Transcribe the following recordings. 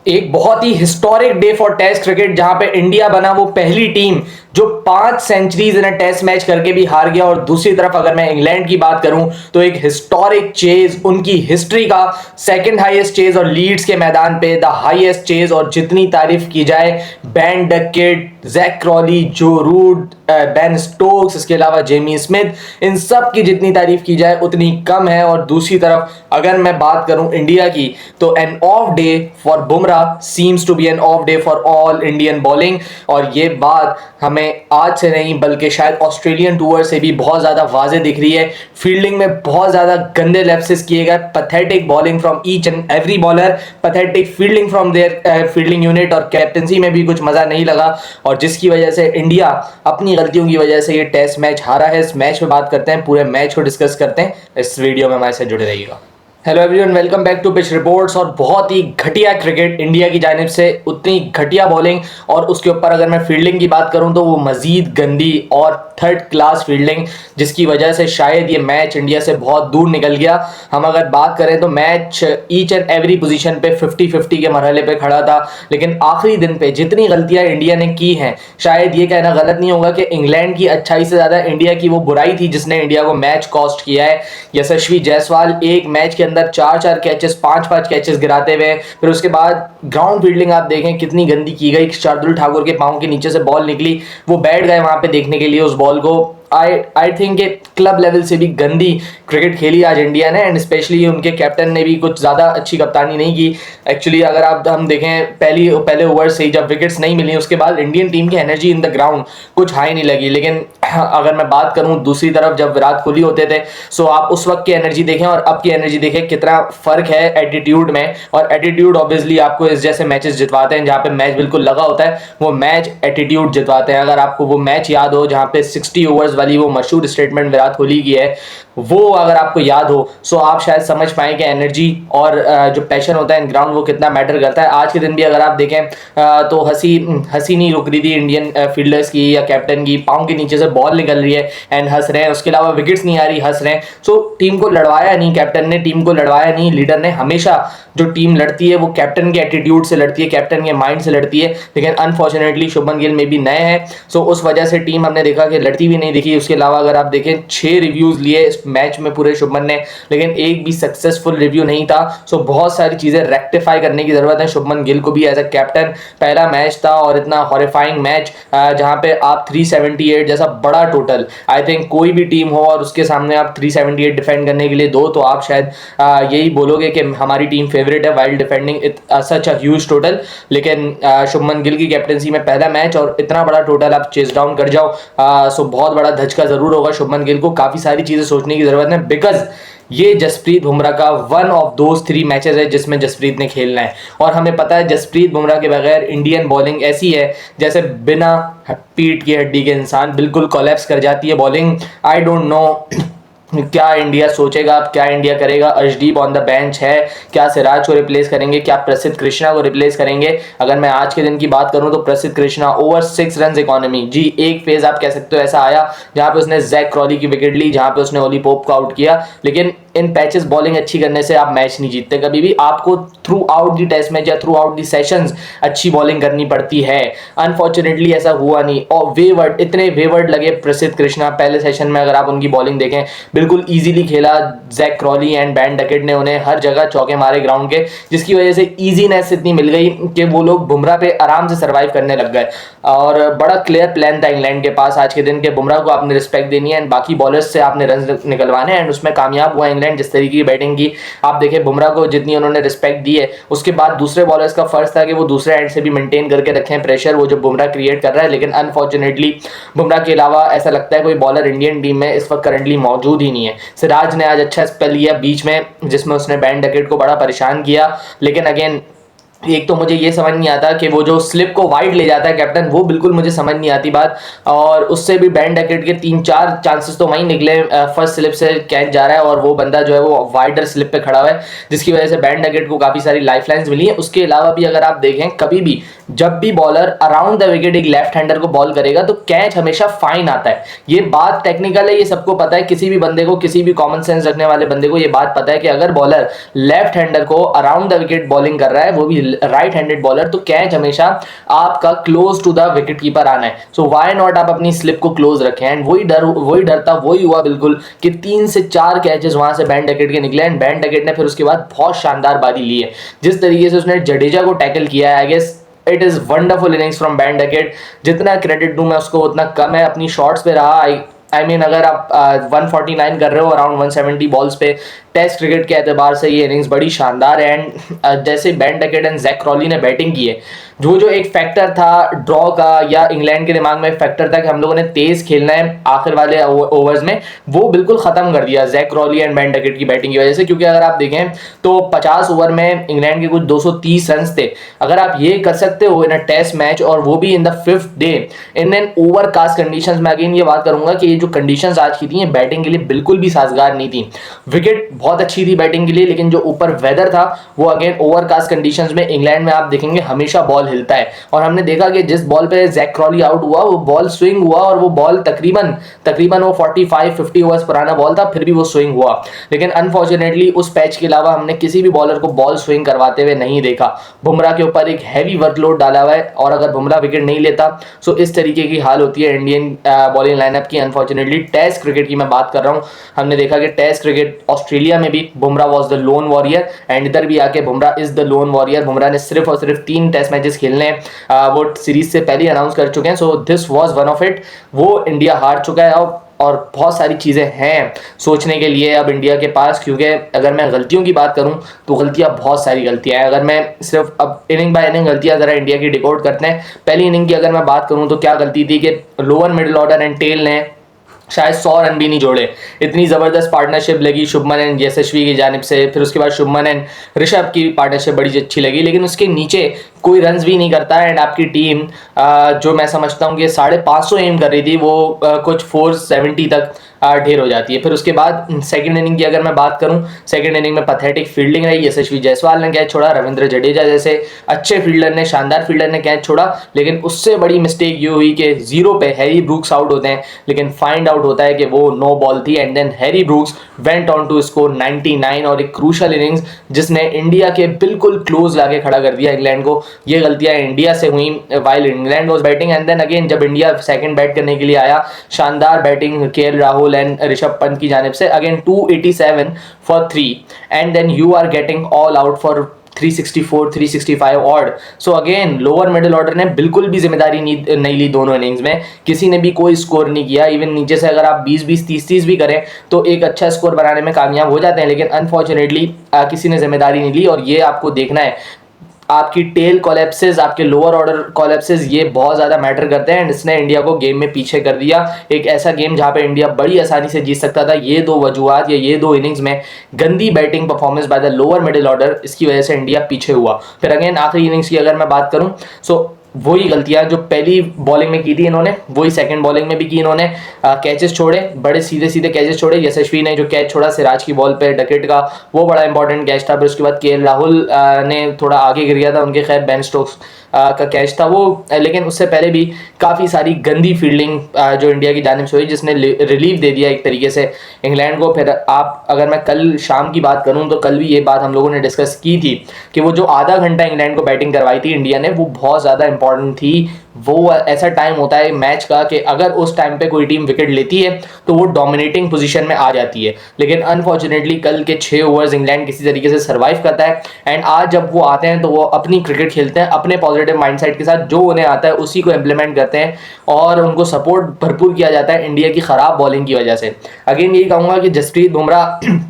एक बहुत ही historic day for test cricket, जहां पे इंडिया बना वो पहली टीम जो 5 centuries in a test match करके भी हार गया। और दूसरी तरफ अगर मैं इंग्लैंड की बात करूं तो एक हिस्टोरिक चेज, उनकी हिस्ट्री का सेकंड हाईएस्ट चेज और लीड्स के मैदान पे द हाईएस्ट चेज। और जितनी तारीफ की जाए बेन डकेट, जैक क्रॉली, जो रूट, बेन स्टोक्स, इसके अलावा जेमी स्मिथ, इन सब की जितनी तारीफ की जाए उतनी कम है। और दूसरी तरफ अगर मैं बात करूं इंडिया की तो an off day for Bumrah seems to be an off day for all Indian bowling. और ये बात हमें आज से नहीं बल्कि शायद ऑस्ट्रेलियन टूर से भी बहुत ज्यादा वाज़ेह दिख रही है। फील्डिंग में बहुत ज्यादा गंदे लैप्सेस किए गए, pathetic bowling from each end every bowler, pathetic fielding from their fielding unit, और कैप्टनसी में भी कुछ मजा नहीं लगा। और जिसकी वजह से इंडिया अपनी गलतियों की वजह से ये टेस्ट मैच हारा है। इस मैच में बात करते हैं, पूरे मैच को डिस्कस करते हैं, इस वीडियो में हमारे साथ जुड़े रहिएगा। Hello everyone, welcome back to pitch reports. और बहुत ही घटिया क्रिकेट इंडिया की जानिब से, उतनी घटिया बॉलिंग, और उसके ऊपर अगर मैं फील्डिंग की बात करूं तो वो मजीद गंदी और थर्ड क्लास फील्डिंग, जिसकी वजह से शायद ये मैच इंडिया से बहुत दूर निकल गया। हम अगर बात करें तो match each end every position पे 50-50 के मरहले पे खड़ा था, लेकिन आखिरी दिन पे जितनी गलतियां इंडिया ने की हैं, शायद ये कहना गलत नहीं होगा कि इंग्लैंड की अच्छाई से ज़्यादा इंडिया की वो बुराई थी जिसने इंडिया को मैच कॉस्ट किया है। यशस्वी जायसवाल एक मैच के अंदर 4-4 कैचेस, 5-5 कैचेस गिराते हुए, फिर उसके बाद ग्राउंड फील्डिंग आप देखें कितनी गंदी की गई। शार्दुल ठाकुर के पांव के नीचे से बॉल निकली, वो बैठ गए वहां पे देखने के लिए उस बॉल को। आई थिंक क्लब लेवल से भी गंदी क्रिकेट खेली आज इंडिया ने, एंड स्पेशली उनके कैप्टन ने भी कुछ ज़्यादा अच्छी कप्तानी नहीं की। एक्चुअली अगर हम देखें पहले ओवर से ही जब विकेट्स नहीं मिली उसके बाद इंडियन टीम की एनर्जी इन द ग्राउंड कुछ हाई नहीं लगी। लेकिन अगर मैं बात करूं दूसरी तरफ जब विराट कोहली होते थे, सो आप उस वक्त की एनर्जी देखें और अब की एनर्जी देखें, कितना फर्क है एटीट्यूड में। और एटीट्यूड ऑब्वियसली आपको इस जैसे मैचेस जितवाते हैं जहां पे मैच बिल्कुल लगा होता है, वो मैच एटीट्यूड जितवाते हैं। अगर आपको वो मैच याद हो जहां पे 60 ओवर्स वाली वो मशहूर स्टेटमेंट विराट कोहली की है, वो अगर आपको याद हो सो आप शायद समझ पाए कि एनर्जी और जो पैशन होता है इन ग्राउंड वो कितना मैटर करता है। आज के दिन भी अगर आप देखें तो हंसी नहीं रुक रही थी इंडियन फील्डर्स की या कैप्टन की, पाँव के नीचे से बॉल निकल रही है एंड हंस रहे हैं, उसके अलावा विकेट्स नहीं आ रही, हंस रहे हैं। सो टीम को लड़वाया नहीं, कैप्टन ने टीम को लड़वाया नहीं। लीडर ने हमेशा जो टीम लड़ती है वो कैप्टन के एटीट्यूड से लड़ती है, कैप्टन के माइंड से लड़ती है। लेकिन अनफॉर्चुनेटली शुभमन गिल में भी नए हैं, सो उस वजह से टीम हमने देखा कि लड़ती भी नहीं दिखी। उसके अलावा अगर आप देखें 6 रिव्यूज लिए इस मैच में पूरे शुभमन ने, लेकिन एक भी सक्सेसफुल रिव्यू नहीं था। सो बहुत सारी चीजें रेक्टिफाई करने की जरूरत है शुभमन गिल को भी एज अ कैप्टन। पहला मैच था और इतना हॉरिफाइंग मैच जहां पे आप 378 जैसा बड़ा टोटल, आई थिंक कोई भी टीम हो और उसके सामने आप 378 डिफेंड करने के लिए दो तो आप शायद यही बोलोगे कि हमारी टीम फेवरेट है while defending such a huge total. लेकिन शुभमन गिल की कैप्टनसी में पहला मैच और इतना बड़ा टोटल आप चेस डाउन कर जाओ, सो बहुत बड़ा धचका जरूर होगा शुभमन गिल को। काफी सारी चीजें सोचने की जरूरत है, बिकॉज ये जसप्रीत बुमराह का वन ऑफ दोज 3 मैचेस है जिसमें जसप्रीत ने खेलना है। और हमें पता है जसप्रीत बुमराह के बगैर इंडियन बॉलिंग ऐसी है जैसे बिना पीठ की हड्डी के इंसान, बिल्कुल कोलैप्स कर जाती है बॉलिंग। आई डोंट नो क्या इंडिया सोचेगा, क्या इंडिया करेगा। अर्शदीप ऑन द बेंच है, क्या सिराज को रिप्लेस करेंगे, क्या प्रसिद्ध कृष्णा को रिप्लेस करेंगे। अगर मैं आज के दिन की बात करूं तो प्रसिद्ध कृष्णा ओवर 6 रन इकोनॉमी, जी एक फेज आप कह सकते हो ऐसा आया जहां पे उसने जैक क्रॉली की विकेट ली, जहां पे उसने ओली पोप को आउट किया। लेकिन इन पैचेस बॉलिंग अच्छी करने से आप मैच नहीं जीतते कभी भी, आपको throughout the test match या थ्रू आउट दी सेशंस अच्छी बॉलिंग करनी पड़ती है। अनफॉर्चुनेटली ऐसा हुआ नहीं और वेवर्ड, इतने वेवर्ड लगे प्रसिद्ध कृष्णा पहले सेशन में। अगर आप उनकी बॉलिंग देखें बिल्कुल इजीली खेला, Jack Crawley and Ben Duckett ने उन्हें हर जगह चौके मारे ग्राउंड के, जिसकी वजह से इजीनेस इतनी मिल गई कि वो लोग बुमराह पे आराम से सर्वाइव करने लग गए। और बड़ा क्लियर प्लान था इंग्लैंड के पास आज के दिन के बुमराह को आपने रिस्पेक्ट देनी है एंड बाकी बॉलर्स से आपने रन निकलवाने हैं, एंड उसमें कामयाब हुआ इंग्लैंड। जिस तरीके की बैटिंग की आप देखें, बुमराह को जितनी उन्होंने रिस्पेक्ट दी है, उसके बाद दूसरे बॉलर्स का फर्ज था कि वो दूसरे एंड से भी मेंटेन करके रखें प्रेशर वो जो बुमराह क्रिएट कर रहा है। लेकिन अनफॉर्चुनेटली बुमराह के अलावा ऐसा लगता है कोई बॉलर इंडियन टीम में इस वक्त करंटली मौजूद ही नहीं है। सिराज ने आज अच्छा स्पेल लिया बीच में जिसमें उसने बेन डकेट को बड़ा परेशान किया। लेकिन अगेन एक तो मुझे ये समझ नहीं आता कि वो जो स्लिप को वाइड ले जाता है कैप्टन, वो बिल्कुल मुझे समझ नहीं आती बात। और उससे भी बेन डकेट के 3-4 चांसेस तो वहीं निकले, फर्स्ट स्लिप से कैच जा रहा है और वो बंदा जो है वो वाइडर स्लिप पे खड़ा हुआ है, जिसकी वजह से बेन डकेट को काफी सारी लाइफलाइंस मिली है। उसके अलावा भी अगर आप देखें, कभी भी जब भी बॉलर अराउंड द विकेट एक लेफ्ट हैंडर को बॉल करेगा तो कैच हमेशा फाइन आता है। ये बात टेक्निकल है, ये सबको पता है, किसी भी बंदे को, किसी भी कॉमन सेंस रखने वाले बंदे को ये बात पता है कि अगर बॉलर लेफ्ट हैंडर को अराउंड द विकेट बॉलिंग कर रहा है, वो भी राइट हैंडेड बॉलर, तो कैच हमेशा आपका close to the wicket keeper आना है। सो व्हाई नॉट आप अपनी स्लिप को क्लोज रखें। एंड वही डर था, वही हुआ बिल्कुल कि 3 से 4 कैचेस वहां से बेन डकेट के निकले एंड बेन डकेट ने फिर उसके बाद बहुत शानदार बारी ली है। जिस तरीके से उसने जडेजा को टैकल किया है, I guess it is wonderful innings from Ben Duckett. जितना क्रेडिट दूं मैं उसको उतना कम है। अपनी शॉट्स पे रहा, आई मीन अगर आप 149 कर रहे हो अराउंड 170 बॉल्स पे, टेस्ट क्रिकेट के एतबार से ये इनिंग्स बड़ी शानदार है। एंड जैसे Ben Duckett and Jack Crawley ने बैटिंग की है, जो एक फैक्टर था ड्रॉ का, या इंग्लैंड के दिमाग में एक फैक्टर था कि हम लोगों ने तेज खेलना है आखिर वाले ओवर्स में, वो बिल्कुल खत्म कर दिया Jack Crawley and Ben Duckett की बैटिंग की वजह से। क्योंकि अगर आप देखें तो 50 ओवर में इंग्लैंड के कुछ 230 रन थे। अगर आप ये कर सकते हो इन अ टेस्ट मैच, और वो भी in the 5th day in an overcast conditions में, अगेन ये बात करूंगा कि ये जो कंडीशंस आज की थी बैटिंग के लिए बिल्कुल भी साजगार नहीं थी। विकेट बहुत अच्छी थी बैटिंग के लिए, लेकिन जो ऊपर वेदर था वो अगेन ओवरकास्ट कंडीशंस में इंग्लैंड में आप देखेंगे हमेशा बॉल हिलता है। और हमने देखा कि जिस बॉल पे जैक क्रॉली आउट हुआ वो बॉल स्विंग हुआ, और वो बॉल तकरीबन वो 45-50 ओवर्स पुराना बॉल था, फिर भी वो स्विंग हुआ। लेकिन अनफॉर्चुनेटली उस पैच के अलावा हमने किसी भी बॉलर को बॉल स्विंग करवाते हुए नहीं देखा। बुमराह के ऊपर एक हैवी वर्कलोड डाला हुआ है, और अगर बुमराह विकेट नहीं लेता तो इस तरीके की हाल होती है इंडियन बॉलिंग लाइनअप की। अनफॉर्चुनेटली टेस्ट क्रिकेट की मैं बात कर रहा हूं, हमने देखा कि टेस्ट क्रिकेट ऑस्ट्रेलिया में भी Bumrah was the loan warrior, and इधर भी आके Bumrah is the loan warrior. Bumrah ने सिर्फ और सिर्फ 3 टेस्ट मैचेस खेलने हैं, वो सीरीज से पहले अनाउंस कर चुके हैं। So this was one of it. वो इंडिया हार चुका है और बहुत सारी चीज़ें हैं सोचने के लिए अब इंडिया के पास। क्योंकि अगर मैं गलतियों की बात करूं तो गलतियां बहुत सारी गलतियां हैं। अगर मैं सिर्फ अब इनिंग बाय इनिंग गलतियां ज़रा इंडिया की डिकोड करते हैं। पहली इनिंग की अगर मैं बात करूं तो क्या गलती थी कि lower middle order and tail ने शायद 100 रन भी नहीं जोड़े। इतनी ज़बरदस्त पार्टनरशिप लगी शुभमन एंड यशस्वी की जानिब से, फिर उसके बाद शुभमन एंड ऋषभ की पार्टनरशिप बड़ी अच्छी लगी, लेकिन उसके नीचे कोई रन्स भी नहीं करता। एंड आपकी टीम जो मैं समझता हूँ कि 550 एम कर रही थी, वो कुछ 470 तक ढेर हो जाती है। फिर उसके बाद सेकंड इनिंग की अगर मैं बात करूं, सेकंड इनिंग में पैथेटिक फील्डिंग रही। यशस्वी जायसवाल ने कैच छोड़ा, रविंद्र जडेजा जैसे अच्छे फील्डर ने, शानदार फील्डर ने कैच छोड़ा। लेकिन उससे बड़ी मिस्टेक ये हुई कि 0 पे हैरी ब्रूक्स आउट होते हैं, लेकिन फाइंड आउट होता है कि वो नो बॉल थी। And then Harry Brooks went on to score 99 और एक क्रूशल इनिंग्स जिसने इंडिया के बिल्कुल क्लोज लाके खड़ा कर दिया इंग्लैंड को। ये गलतियां इंडिया से हुई while England was batting. And then again जब इंडिया सेकंड बैट करने के लिए आया, शानदार batting KL Rahul and Rishabh Pant की जानिब से, again 287 for 3 and then you are getting all out for 364 365 odd. So again lower middle order ने बिल्कुल भी जिम्मेदारी नहीं ली दोनों इनिंग्स में, किसी ने भी कोई स्कोर नहीं किया। इवन नीचे से अगर आप 20-20 30-30 भी करें तो एक अच्छा स्कोर बनाने में कामयाब हो जाते हैं, लेकिन अनफॉर्चुनेटली किसी ने जिम्मेदारी नहीं ली। और ये आपको देखना है, आपकी टेल कोलैप्सेस, आपके लोअर ऑर्डर कोलैप्सेस, ये बहुत ज़्यादा मैटर करते हैं। एंड इसने इंडिया को गेम में पीछे कर दिया। एक ऐसा गेम जहां पे इंडिया बड़ी आसानी से जीत सकता था। ये 2 वजूहात या ये 2 इनिंग्स में गंदी batting performance by the lower middle order, इसकी वजह से इंडिया पीछे हुआ। फिर अगेन आखिरी इनिंग्स की अगर मैं बात करूं, सो वही गलतियां जो पहली बॉलिंग में की थी इन्होंने, वही सेकंड बॉलिंग में भी की इन्होंने। कैचेस छोड़े, बड़े सीधे सीधे कैचेस छोड़े। यशस्वी ने जो कैच छोड़ा सिराज की बॉल पे डकेट का, वो बड़ा इंपॉर्टेंट कैच था। फिर उसके बाद केएल राहुल ने थोड़ा आगे गिर गया था, उनके खैर बेन स्टोक्स का कैच था वो। लेकिन उससे पहले भी काफ़ी सारी गंदी फील्डिंग जो इंडिया की जानिब से हुई, जिसने रिलीफ दे दिया एक तरीके से इंग्लैंड को। फिर आप अगर मैं कल शाम की बात करूं तो कल भी ये बात हम लोगों ने डिस्कस की थी कि वो जो आधा घंटा इंग्लैंड को बैटिंग करवाई थी इंडिया ने, वो बहुत ज़्यादा इंपॉर्टेंट थी। वो ऐसा टाइम होता है मैच का कि अगर उस टाइम पे कोई टीम विकेट लेती है तो वो डोमिनेटिंग पोजीशन में आ जाती है। लेकिन अनफॉर्चुनेटली कल के 6 ओवर्स इंग्लैंड किसी तरीके से सर्वाइव करता है। एंड आज जब वो आते हैं तो वो अपनी क्रिकेट खेलते हैं अपने पॉजिटिव माइंडसेट के साथ, जो उन्हें आता है उसी को इम्प्लीमेंट करते हैं, और उनको सपोर्ट भरपूर किया जाता है इंडिया की ख़राब बॉलिंग की वजह से। अगेन यही कहूँगा कि Jasprit Bumrah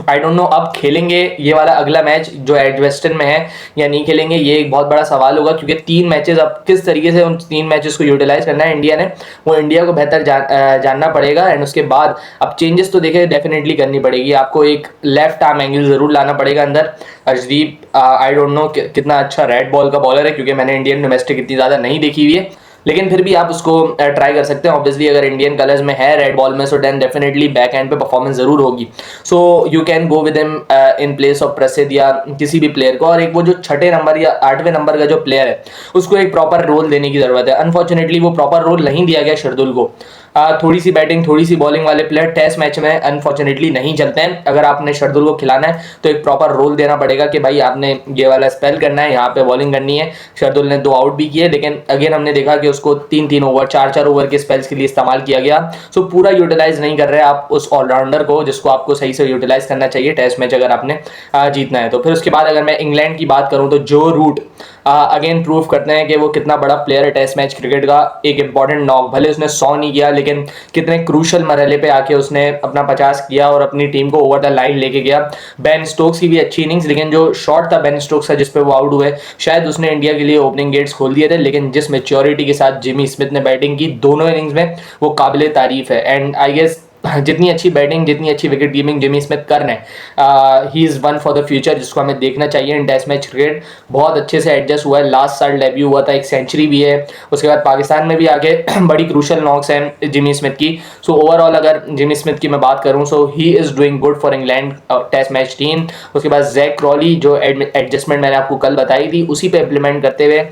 I don't know अब खेलेंगे ये वाला अगला मैच जो एडवेस्टन में है या नहीं खेलेंगे, ये एक बहुत बड़ा सवाल होगा। क्योंकि 3 मैचेस, अब किस तरीके से उन 3 मैचेस को यूटिलाइज करना है इंडिया ने, वो इंडिया को बेहतर जानना पड़ेगा। एंड उसके बाद अब चेंजेस तो देखे डेफिनेटली करनी पड़ेगी। आपको एक लेफ्ट आर्म एंगल जरूर लाना पड़ेगा अंदर। अर्शदीप आई डोंट नो कितना अच्छा रेड बॉल का बॉलर है, क्योंकि मैंने इंडियन डोमेस्टिक इतनी ज़्यादा नहीं देखी हुई है, लेकिन फिर भी आप उसको ट्राई कर सकते हैं। ऑब्वियसली अगर इंडियन कलर्स में है रेड बॉल में, so then definitely back end पे परफॉर्मेंस जरूर होगी। So you can go with him in place of Prasidh या किसी भी प्लेयर को। और एक वो जो 6ठे नंबर या 8वें नंबर का जो प्लेयर है, उसको एक प्रॉपर रोल देने की जरूरत है। अनफॉर्चुनेटली वो प्रॉपर रोल नहीं दिया गया शार्दुल को। थोड़ी सी बैटिंग थोड़ी सी बॉलिंग वाले प्लेयर टेस्ट मैच में अनफॉर्चुनेटली नहीं चलते हैं। अगर आपने शार्दुल को खिलाना है तो एक प्रॉपर रोल देना पड़ेगा कि भाई आपने ये वाला स्पेल करना है, यहाँ पे बॉलिंग करनी है। शार्दुल ने 2 आउट भी किए, लेकिन अगेन हमने देखा कि उसको 3-3 ओवर 4-4 ओवर के स्पेल्स के लिए इस्तेमाल किया गया। सो पूरा यूटिलाइज नहीं कर रहे आप उस ऑलराउंडर को जिसको आपको सही से यूटिलाइज करना चाहिए टेस्ट मैच अगर आपने जीतना है तो। फिर उसके बाद अगर मैं इंग्लैंड की बात करूं तो जो रूट अगेन प्रूव करते हैं कि वो कितना बड़ा प्लेयर है टेस्ट मैच क्रिकेट का। एक इंपॉर्टेंट नॉक, भले उसने 100 नहीं किया, लेकिन कितने क्रूशल मरहले पे आके उसने अपना 50 किया और अपनी टीम को ओवर द लाइन लेके गया। बेन स्टोक्स की भी अच्छी इनिंग्स, लेकिन जो शॉट था बेन स्टोक्स का जिसपे वो आउट हुए, शायद उसने इंडिया के लिए ओपनिंग गेट्स खोल दिए थे। लेकिन जिस मेच्योरिटी के साथ जिमी स्मिथ ने बैटिंग की दोनों इनिंग्स में, वो काबिले तारीफ है। एंड आई गेस जितनी अच्छी बैटिंग जितनी अच्छी विकेट कीपिंग जिमी स्मिथ कर रहे हैं, he is one for the future, जिसको हमें देखना चाहिए इन टेस्ट मैच क्रिकेट। बहुत अच्छे से एडजस्ट हुआ है, लास्ट साल डेब्यू हुआ था, एक सेंचुरी भी है। उसके बाद पाकिस्तान में भी आगे बड़ी क्रूशल नॉक्स हैं जिमी स्मिथ की। सो ओवरऑल अगर जिमी स्मिथ की मैं बात करूं, so he is doing good for England test match team. उसके बाद जैक क्रॉली, जो एडजस्टमेंट मैंने आपको कल बताई थी, उसी पे इम्प्लीमेंट करते हुए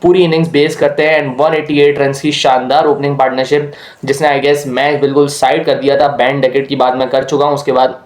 पूरी इनिंग्स बेस करते हैं। एंड 188 रन की शानदार ओपनिंग पार्टनरशिप, जिसने आई गेस मैच बिल्कुल साइड कर दिया था। बैन डेकेट की बात मैं कर चुका हूं। उसके बाद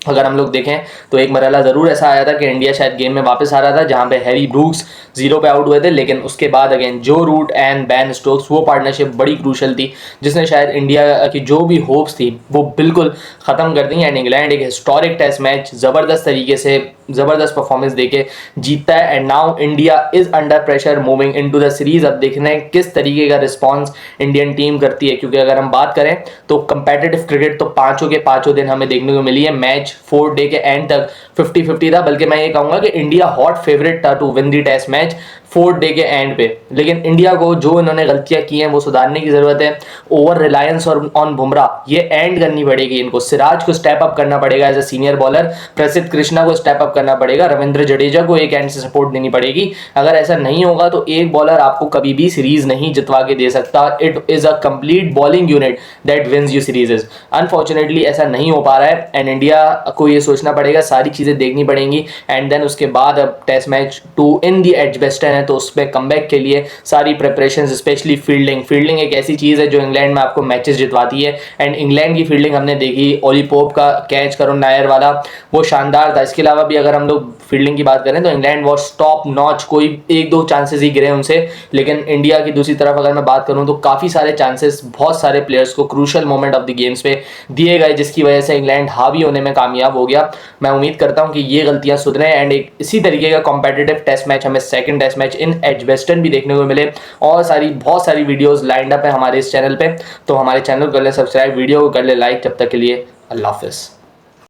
अगर हम लोग देखें तो एक मरहला ज़रूर ऐसा आया था कि इंडिया शायद गेम में वापस आ रहा था, जहां पे हैरी ब्रूक्स 0 पे आउट हुए थे, लेकिन उसके बाद अगेन जो रूट एंड बैन स्टोक्स, वो पार्टनरशिप बड़ी क्रूशल थी, जिसने शायद इंडिया की जो भी होप्स थी वो बिल्कुल ख़त्म कर दी। एंड इंग्लैंड एक हिस्टोरिक टेस्ट मैच ज़बरदस्त तरीके से ज़बरदस्त परफॉर्मेंस देके जीतता है। And now India is under pressure moving into the series. अब देखना है किस तरीके का रिस्पॉन्स इंडियन टीम करती है, क्योंकि अगर हम बात करें तो कंपेटिटिव क्रिकेट तो पाँचों के पाँचों दिन हमें देखने को मिली है। मैच 4 डे के एंड तक 50-50 था, बल्कि मैं ये कहूँगा कि इंडिया हॉट फेवरेट था to win the test match 4 day के एंड पे। लेकिन इंडिया को जो इन्होंने गलतियां की हैं वो सुधारने की ज़रूरत है। ओवर रिलायंस और ऑन बुमराह ये एंड करनी पड़ेगी इनको। सिराज को स्टेप अप करना पड़ेगा एज ए सीनियर बॉलर, प्रसिद्ध कृष्णा को स्टेप अप करना पड़ेगा, रविंद्र जडेजा को एक एंड से सपोर्ट देनी पड़ेगी। अगर ऐसा नहीं होगा तो एक बॉलर आपको कभी भी सीरीज नहीं जितवा के दे सकता। It is a complete bowling unit that wins you series. Unfortunately ऐसा नहीं हो पा रहा है एंड इंडिया को ये सोचना पड़ेगा, सारी चीज़ें देखनी पड़ेंगी। एंड देन उसके बाद अब टेस्ट मैच 2 इन दी एजबेस्टन है, तो उसमें कमबैक के लिए सारी प्रिपरेशंस, स्पेशली फील्डिंग एक ऐसी चीज़ है जो इंग्लैंड में आपको मैचेस जितवाती है। एंड इंग्लैंड की फील्डिंग हमने देखी, ओली पोप का कैच करुण नायर वाला वो शानदार था। इसके अलावा भी अगर हम लोग फील्डिंग की बात करें तो इंग्लैंड वॉज टॉप नॉच, कोई 1-2 चांसेस ही गिरे उनसे। लेकिन इंडिया की दूसरी तरफ अगर मैं बात करूं तो काफ़ी सारे चांसेस बहुत सारे प्लेयर्स को crucial moment of the games पे दिए गए, जिसकी वजह से इंग्लैंड हावी होने में कामयाब हो गया। मैं उम्मीद करता हूं कि ये गलतियां सुधरें एंड एक इसी तरीके का कॉम्पिटिटिव टेस्ट मैच हमें second test match in Edgbaston भी देखने को मिले। और बहुत सारी वीडियोस लाइंड अप है हमारे इस चैनल पे, तो हमारे चैनल को कर ले सब्सक्राइब, वीडियो को कर ले लाइक। जब तक के लिए अल्लाह हाफिज़।